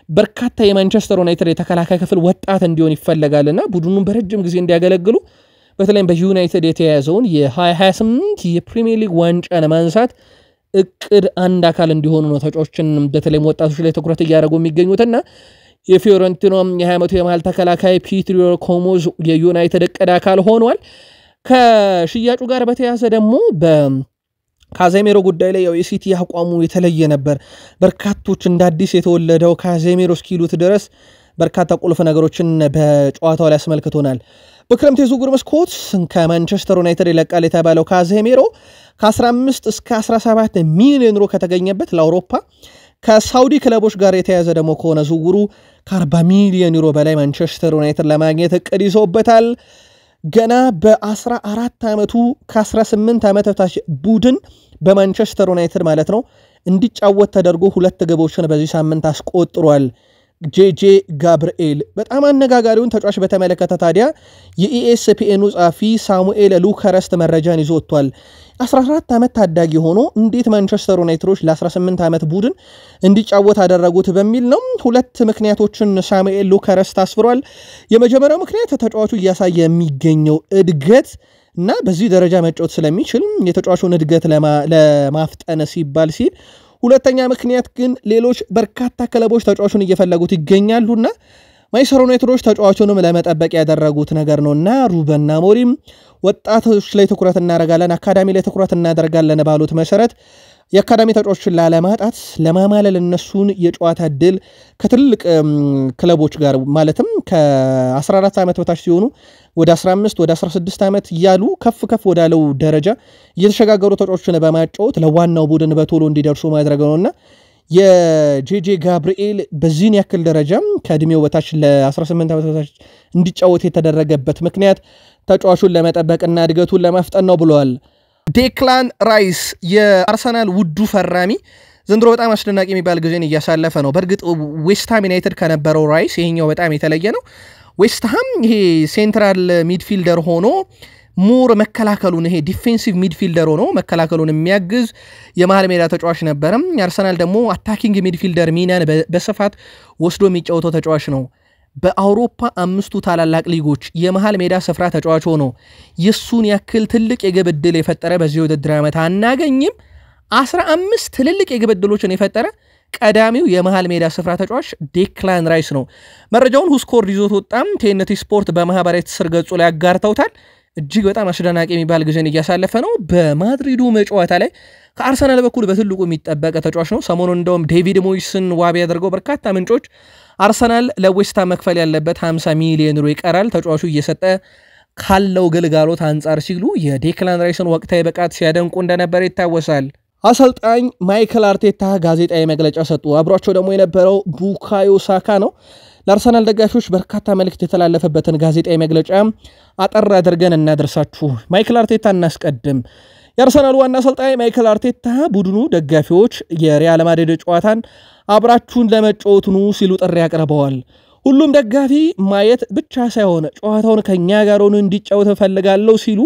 በርካታ የማንቸስተር ዩናይትድ የተከላካይ ክፍል ወጣት እንዲሆን ይፈልጋልና ቡድኑን በረጅም ጊዜ እንዲያገለግሉ በተለይም በዩናይትድ የተያዘውን የ2028 የፕሪሚየር ሊግ ዋንጫ ለማንሳት እቅድ አንድ አካል እንዲሆኑ ነው ተጫዋቾችን በተለይም ወጣቶች ላይ ትኩረት እያደረጉ የሚገኙትና የፊዮረንቲኖ የ20 ዓመቱ የመሃል ተከላካይ ፒዮትሮ ኮሞዞ የዩናይትድ እቅድ አካል ሆኗል። ከሽያጩ ጋር በተያያዘ ደግሞ በካዜሜሮ ጉዳይ ላይ የሲቲ አቋሙ የተለየ ነበር። በርካቶች እንደ አዲስ የተወለደው ካዜሜሮ እስኪሉት ድረስ በርካታ ቁልፍ ነገሮችን በጨዋታው ላይ አስመልክቶናል። በክረምት የዝውውር መስኮት ከማንቸስተር ዩናይትድ ይለቃል የተባለው ካዜሜሮ ከ15 እስከ 17 ሚሊዮን ዩሮ ከተገኘበት ለአውሮፓ ከሳውዲ ክለቦች ጋር የተያዘ ደግሞ ከሆነ ዝውውሩ ከ40 ሚሊዮን ዩሮ በላይ ማንቸስተር ዩናይትድ ለማግኘት እቅድ ይዞበታል። ገና በ14 ዓመቱ ከ18 ዓመት በታች ቡድን በማንቸስተር ዩናይትድ ማለት ነው እንዲጫወት ተደርጎ 2 ግቦችን በዚህ ሳምንት አስቆጥሯል። ጄጄ ጋብርኤል በጣም አነጋጋሪውን ተጫዋች በተመለከተ ታዲያ የኢኤስፒኤኑ ጻፊ ሳሙኤል ሉከረስት መረጃን ይዞ ወጥቷል። 14 ዓመት ታዳጊ ሆኖ እንዴት ማንቸስተር ዩናይትዶች ለ18 ዓመት ቡድን እንዲጫወት አደረጉት በሚል ነው። 2 ምክንያቶችን ሳሙኤል ሉከረስት አስፍሯል። የመጀመሪያው ምክንያት ተጫዋቹ እያሳየ የሚገኘው እድገት እና በዚህ ደረጃ መጫወት ስለሚችል የተጫዋቹን እድገት ለማፍጠን ሲባል ሲል፣ ሁለተኛ ምክንያት ግን ሌሎች በርካታ ክለቦች ተጫዋቹን እየፈለጉት ይገኛሉና ማንቸስተር ዩናይትዶች ተጫዋቹንም ለመጠበቅ ያደረጉት ነገር ነውና ሩበን አሞሪም ወጣቶች ላይ ትኩረት እናደርጋለን፣ አካዳሚ ላይ ትኩረት እናደርጋለን ባሉት መሰረት የአካዳሚ ተጫዋቾችን ላለማጣት ለማማለል እነሱን የጨዋታ ዕድል ከትልቅ ክለቦች ጋር ማለትም ከ14 ዓመት በታች ሲሆኑ ወደ 15 ወደ 16 ዓመት እያሉ ከፍ ወዳለው ደረጃ እየተሸጋገሩ ተጫዋቾችን በማጫወት ለዋናው ቡድን በቶሎ እንዲደርሱ ማድረግ ነውና የጄጄ ጋብርኤል በዚህን ያክል ደረጃ ከእድሜው በታች ለ18 ዓመት በታች እንዲጫወት የተደረገበት ምክንያት ተጫዋቹን ለመጠበቅና እድገቱን ለማፍጠን ነው ብለዋል። ዴክላን ራይስ የአርሰናል ውዱ ፈራሚ ዘንድሮ በጣም አስደናቂ የሚባል ጊዜን እያሳለፈ ነው። በእርግጥ ዌስትሃም ዩናይትድ ከነበረው ራይስ ይሄኛው በጣም የተለየ ነው። ዌስትሃም ይሄ ሴንትራል ሚድፊልደር ሆኖ ሞር መከላከሉን ይሄ ዲፌንሲቭ ሚድፊልደር ሆኖ መከላከሉን የሚያግዝ የመሃል ሜዳ ተጫዋች ነበረም። አርሰናል ደግሞ አታኪንግ ሚድፊልደር ሚናን በስፋት ወስዶ የሚጫወተው ተጫዋች ነው። በአውሮፓ 5ቱ ታላላቅ ሊጎች የመሃል ሜዳ ስፍራ ተጫዋች ሆኖ የሱን ያክል ትልቅ የግብ ዕድል የፈጠረ በዚህ ውድድር ዓመት አናገኝም። 15 ትልልቅ የግብ ዕድሎችን የፈጠረ ቀዳሚው የመሃል ሜዳ ስፍራ ተጫዋች ዴክላን ራይስ ነው። መረጃውን ሁስኮርድ ይዞት ወጣም። ቴንቲ ስፖርት በማህበራዊ ትስስር ገጹ ላይ አጋርተውታል። እጅግ በጣም አስደናቂ የሚባል ጊዜን እያሳለፈ ነው። በማድሪዱ ጨዋታ ላይ ከአርሰናል በኩል በትልቁ የሚጠበቅ ተጫዋች ነው። ሰሞኑን እንደውም ዴቪድ ሞይስን ዋቢ ያደርገው በርካታ ምንጮች አርሰናል ለዌስትሃም መክፈል ያለበት 50 ሚሊዮን ዩሮ ይቀራል ተጫዋቹ እየሰጠ ካለው ግልጋሎት አንጻር ሲሉ የዴክላን ራይስን ወቅታዊ ብቃት ሲያደንቁ እንደነበር ይታወሳል። አሰልጣኝ ማይክል አርቴታ ጋዜጣዊ መግለጫ ሰጡ። አብሯቸው ደግሞ የነበረው ቡካዮ ሳካ ነው። ለአርሰናል ደጋፊዎች በርካታ መልእክት የተላለፈበትን ጋዜጣዊ መግለጫ አጠር አድርገን እናደርሳችሁ። ማይክል አርቴታ እናስቀድም። የአርሰናል ዋና አሰልጣኝ ማይክል አርቴታ ቡድኑ ደጋፊዎች የሪያል ማድሪድ ጨዋታን አብራችሁን ለመጫወት ኑ ሲሉ ጥሪ አቅርበዋል። ሁሉም ደጋፊ ማየት ብቻ ሳይሆን ጨዋታውን ከኛ ጋር ሆኖ እንዲጫወት እፈልጋለሁ ሲሉ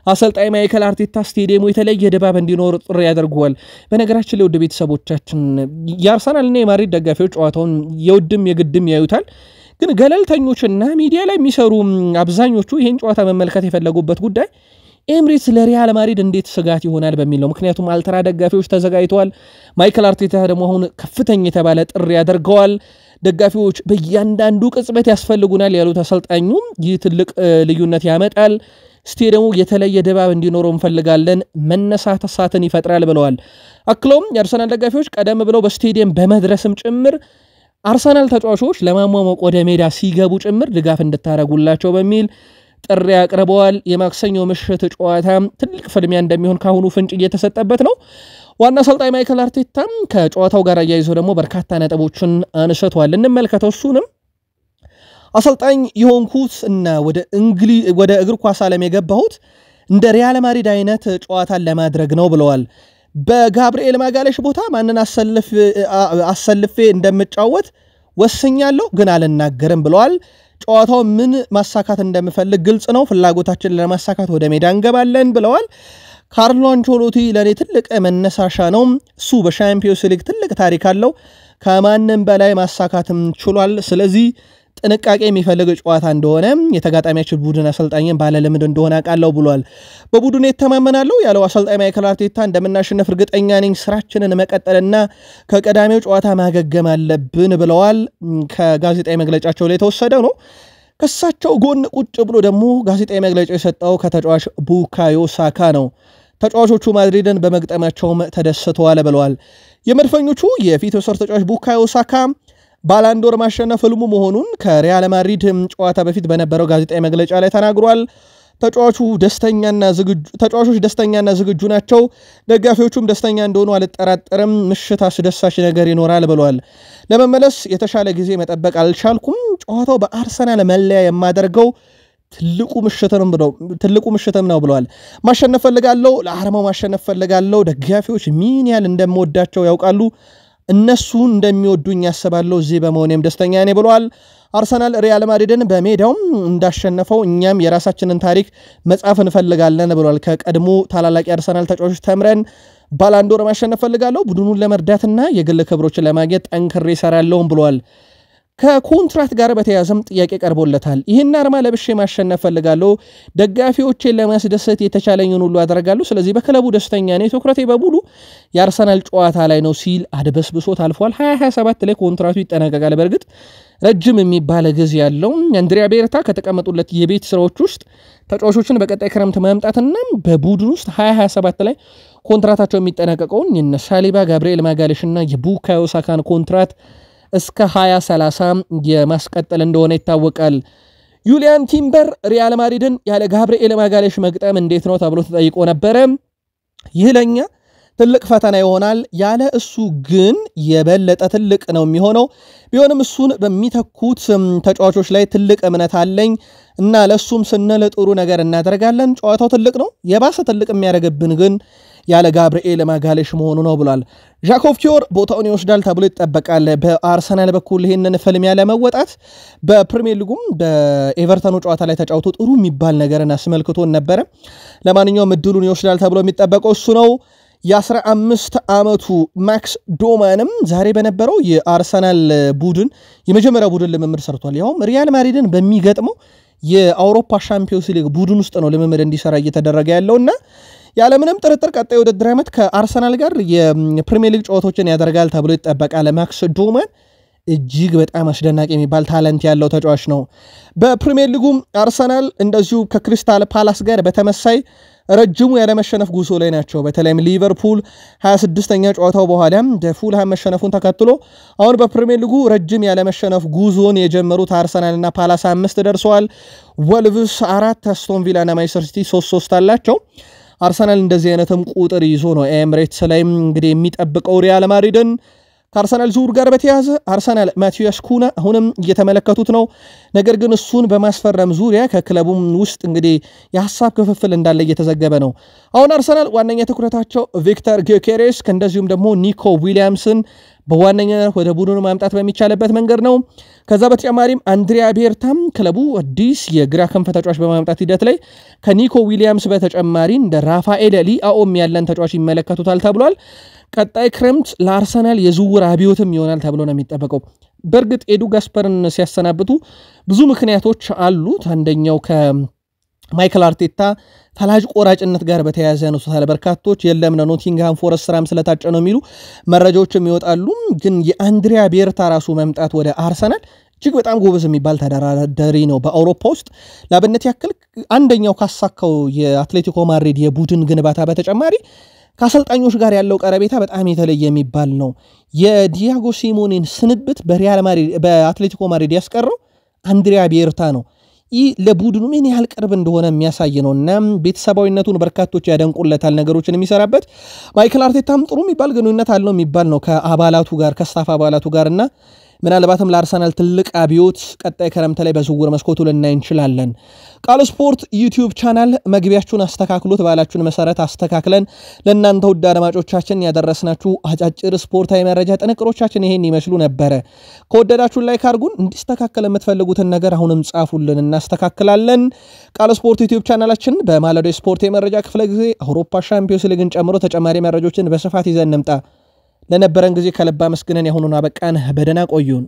አሰልጣኝ ማይክል አርቴታ ስቴዲየሙ የተለየ ድባብ እንዲኖር ጥሪ ያደርጓል። በነገራችን ላይ ውድ ቤተሰቦቻችን የአርሰናልና የማድሪድ ደጋፊዎች ጨዋታውን የውድም የግድም ያዩታል። ግን ገለልተኞችና ሚዲያ ላይ የሚሰሩ አብዛኞቹ ይህን ጨዋታ መመልከት የፈለጉበት ጉዳይ ኤምሬትስ ለሪያል ማድሪድ እንዴት ስጋት ይሆናል በሚል ነው። ምክንያቱም አልትራ ደጋፊዎች ተዘጋጅተዋል። ማይክል አርቴታ ደግሞ አሁን ከፍተኛ የተባለ ጥሪ ያደርገዋል። ደጋፊዎች በእያንዳንዱ ቅጽበት ያስፈልጉናል ያሉት አሰልጣኙ ይህ ትልቅ ልዩነት ያመጣል። ስቴዲየሙ የተለየ ድባብ እንዲኖረው እንፈልጋለን፣ መነሳት እሳትን ይፈጥራል ብለዋል። አክሎም የአርሰናል ደጋፊዎች ቀደም ብለው በስቴዲየም በመድረስም ጭምር አርሰናል ተጫዋቾች ለማሟሟቅ ወደ ሜዳ ሲገቡ ጭምር ድጋፍ እንድታረጉላቸው በሚል ጥሪ አቅርበዋል። የማክሰኞ ምሽት ጨዋታ ትልቅ ፍልሚያ እንደሚሆን ካሁኑ ፍንጭ እየተሰጠበት ነው። ዋና አሰልጣኝ ማይክል አርቴታም ከጨዋታው ጋር አያይዞ ደግሞ በርካታ ነጥቦችን አንስቷል። እንመልከተው እሱንም። አሰልጣኝ የሆንኩት እና ወደ እግር ኳስ ዓለም የገባሁት እንደ ሪያል ማድሪድ አይነት ጨዋታን ለማድረግ ነው ብለዋል። በጋብርኤል ማጋሌሽ ቦታ ማንን አሰልፌ እንደምጫወት ወስኛለሁ፣ ግን አልናገርም ብለዋል። ጨዋታው ምን ማሳካት እንደምፈልግ ግልጽ ነው፣ ፍላጎታችንን ለማሳካት ወደ ሜዳ እንገባለን ብለዋል። ካርሎ አንቸሎቲ ለኔ ትልቅ መነሳሻ ነው። እሱ በሻምፒዮንስ ሊግ ትልቅ ታሪክ አለው፣ ከማንም በላይ ማሳካትም ችሏል። ስለዚህ ጥንቃቄ የሚፈልግ ጨዋታ እንደሆነ የተጋጣሚያችን ቡድን አሰልጣኝን ባለልምድ እንደሆነ አውቃለሁ ብሏል። በቡድኑ የተማመናለሁ ያለው አሰልጣኝ ማይክል አርቴታ እንደምናሸንፍ እርግጠኛ ነኝ፣ ስራችንን መቀጠልና ከቀዳሚው ጨዋታ ማገገም አለብን ብለዋል። ከጋዜጣዊ መግለጫቸው ላይ የተወሰደው ነው። ከሳቸው ጎን ቁጭ ብሎ ደግሞ ጋዜጣዊ መግለጫ የሰጠው ከተጫዋች ቡካዮ ሳካ ነው። ተጫዋቾቹ ማድሪድን በመግጠማቸውም ተደስተዋል ብለዋል። የመድፈኞቹ የፊት ወሰር ተጫዋች ቡካዮ ሳካ ባላንዶር ማሸነፍ ህልሙ መሆኑን ከሪያል ማድሪድ ጨዋታ በፊት በነበረው ጋዜጣዊ መግለጫ ላይ ተናግሯል። ተጫዋቾች ደስተኛና ዝግጁ ናቸው፣ ደጋፊዎቹም ደስተኛ እንደሆኑ አልጠራጠርም፣ ምሽት አስደሳች ነገር ይኖራል ብለዋል። ለመመለስ የተሻለ ጊዜ መጠበቅ አልቻልኩም፣ ጨዋታው በአርሰናል መለያ የማደርገው ትልቁ ምሽትም ነው ብለዋል። ማሸነፍ ፈልጋለሁ፣ ለአርማው ማሸነፍ ፈልጋለሁ፣ ደጋፊዎች ምን ያህል እንደምወዳቸው ያውቃሉ፣ እነሱ እንደሚወዱኝ ያስባለሁ፣ እዚህ በመሆኔም ደስተኛ ነኝ ብለዋል። አርሰናል ሪያል ማድሪድን በሜዳውም እንዳሸነፈው እኛም የራሳችንን ታሪክ መጻፍ እንፈልጋለን ብለዋል። ከቀድሞ ታላላቅ የአርሰናል ተጫዋቾች ተምረን ባላንዶር ማሸነፍ ፈልጋለሁ፣ ቡድኑን ለመርዳትና የግል ክብሮችን ለማግኘት ጠንክሬ እሰራለሁም ብለዋል። ከኮንትራት ጋር በተያያዘም ጥያቄ ቀርቦለታል። ይህን አርማ ለብሼ ማሸነፍ ፈልጋለሁ፣ ደጋፊዎቼን ለማስደሰት የተቻለኝን ሁሉ አደርጋለሁ፣ ስለዚህ በክለቡ ደስተኛ ነኝ፣ ትኩረቴ በሙሉ የአርሰናል ጨዋታ ላይ ነው ሲል አድበስብሶት አልፏል። 2027 ላይ ኮንትራቱ ይጠናቀቃል። በእርግጥ ረጅም የሚባል ጊዜ ያለው አንድሪያ ቤርታ ከተቀመጡለት የቤት ስራዎች ውስጥ ተጫዋቾችን በቀጣይ ክረምት ማምጣትና በቡድን ውስጥ 2027 ላይ ኮንትራታቸው የሚጠናቀቀውን የነ ሳሊባ፣ ጋብርኤል ማጋሌሽ እና የቡካዮ ሳካን ኮንትራት እስከ 2030 የማስቀጠል እንደሆነ ይታወቃል። ዩሊያን ቲምበር ሪያል ማድሪድን ያለ ጋብርኤል ማጋሌሽ መግጠም እንዴት ነው ተብሎ ተጠይቆ ነበረ። ይህ ለኛ ትልቅ ፈተና ይሆናል፣ ያለ እሱ ግን የበለጠ ትልቅ ነው የሚሆነው። ቢሆንም እሱን በሚተኩት ተጫዋቾች ላይ ትልቅ እምነት አለኝ እና ለሱም ስንል ጥሩ ነገር እናደርጋለን። ጨዋታው ትልቅ ነው፣ የባሰ ትልቅ የሚያደርግብን ግን ያለ ጋብርኤል ማጋሌሽ መሆኑ ነው ብሏል። ዣኮቭ ኪዮር ቦታውን ይወስዳል ተብሎ ይጠበቃል። በአርሰናል በኩል ይህንን ፍልሚያ ለመወጣት በፕሪሚየር ሊጉም በኤቨርተኑ ጨዋታ ላይ ተጫውቶ ጥሩ የሚባል ነገርን አስመልክቶን ነበረ። ለማንኛውም እድሉን ይወስዳል ተብሎ የሚጠበቀው እሱ ነው። የ15 ዓመቱ ማክስ ዶማንም ዛሬ በነበረው የአርሰናል ቡድን የመጀመሪያ ቡድን ልምምድ ሰርቷል። ያውም ሪያል ማድሪድን በሚገጥመው የአውሮፓ ሻምፒዮንስ ሊግ ቡድን ውስጥ ነው ልምምድ እንዲሰራ እየተደረገ ያለውና ያለምንም ጥርጥር ቀጣይ ውድድር ዓመት ከአርሰናል ጋር የፕሪሚየር ሊግ ጨዋታዎችን ያደርጋል ተብሎ ይጠበቃል። ማክስ ዶማን እጅግ በጣም አስደናቂ የሚባል ታለንት ያለው ተጫዋች ነው። በፕሪሚየር ሊጉም አርሰናል እንደዚሁ ከክሪስታል ፓላስ ጋር በተመሳይ ረጅሙ ያለመሸነፍ ጉዞ ላይ ናቸው። በተለይም ሊቨርፑል 26ኛ ጨዋታው በኋላ ፉልሃም መሸነፉን ተከትሎ አሁን በፕሪሚየር ሊጉ ረጅም ያለመሸነፍ ጉዞን የጀመሩት አርሰናልና ፓላስ 5 ደርሰዋል። ወልቭስ 4፣ አስቶን ቪላ እና ማንቸስተር ሲቲ 3 አላቸው። አርሰናል እንደዚህ አይነትም ቁጥር ይዞ ነው ኤምሬትስ ላይ እንግዲህ የሚጠብቀው ሪያል ማድሪድን። ከአርሰናል ዙር ጋር በተያያዘ አርሰናል ማቲያስ ኩና አሁንም እየተመለከቱት ነው። ነገር ግን እሱን በማስፈረም ዙሪያ ከክለቡም ውስጥ እንግዲህ የሐሳብ ክፍፍል እንዳለ እየተዘገበ ነው። አሁን አርሰናል ዋነኛ ትኩረታቸው ቪክተር ጊዮኬሬስ እንደዚሁም ደግሞ ኒኮ ዊሊያምስን በዋነኛነት ወደ ቡድኑ ማምጣት በሚቻልበት መንገድ ነው። ከዛ በተጨማሪም አንድሪያ ቤርታም ክለቡ አዲስ የግራ ክንፍ ተጫዋች በማምጣት ሂደት ላይ ከኒኮ ዊሊያምስ በተጨማሪ እንደ ራፋኤል ሊአኦም ያለን ተጫዋች ይመለከቱታል ተብሏል። ቀጣይ ክረምት ለአርሰናል የዝውውር አብዮትም ይሆናል ተብሎ ነው የሚጠበቀው። በእርግጥ ኤዱ ጋስፐርን ሲያሰናብቱ ብዙ ምክንያቶች አሉት። አንደኛው ከማይክል አርቴታ ፈላጅ ቆራጭነት ጋር በተያያዘ ነው በርካቶች የለም ኖቲንግሃም ፎረስት ስራም ስለታጨ ነው የሚሉ መረጃዎችም ይወጣሉ። ግን የአንድሪያ ቤርታ ራሱ መምጣት ወደ አርሰናል እጅግ በጣም ጎበዝ የሚባል ተደራዳሪ ነው በአውሮፓ ውስጥ። ለአብነት ያክል አንደኛው ካሳካው የአትሌቲኮ ማድሪድ የቡድን ግንባታ በተጨማሪ ከአሰልጣኞች ጋር ያለው ቀረቤታ በጣም የተለየ የሚባል ነው። የዲያጎ ሲሞኔን ስንብት በአትሌቲኮ ማድሪድ ያስቀረው አንድሪያ ቤርታ ነው። ይህ ለቡድኑ ምን ያህል ቅርብ እንደሆነ የሚያሳይ ነውና ቤተሰባዊነቱን በርካቶች ያደንቁለታል። ነገሮችን የሚሰራበት ማይክል አርቴታም ጥሩ የሚባል ግንኙነት አለው የሚባል ነው ከአባላቱ ጋር ከስታፍ አባላቱ ጋርና ምናልባትም ለአርሰናል ትልቅ አብዮት ቀጣይ ክረምት ላይ በዝውውር መስኮቱ ልናይ እንችላለን። ቃል ስፖርት ዩቲዩብ ቻናል መግቢያችሁን አስተካክሉት ባላችሁን መሰረት አስተካክለን ለእናንተ ውድ አድማጮቻችን ያደረስናችሁ አጫጭር ስፖርታዊ መረጃ ጥንቅሮቻችን ይሄን ይመስሉ ነበረ። ከወደዳችሁን ላይክ አድርጉን። እንዲስተካከል የምትፈልጉትን ነገር አሁንም ጻፉልን እናስተካክላለን። ቃል ስፖርት ዩቲዩብ ቻናላችን በማለዳው ስፖርት የመረጃ ክፍለ ጊዜ አውሮፓ ሻምፒዮንስ ሊግን ጨምሮ ተጨማሪ መረጃዎችን በስፋት ይዘን እንምጣ። ለነበረን ጊዜ ከልብ አመስግነን የሆኑን አበቃን። በደህና ቆዩን።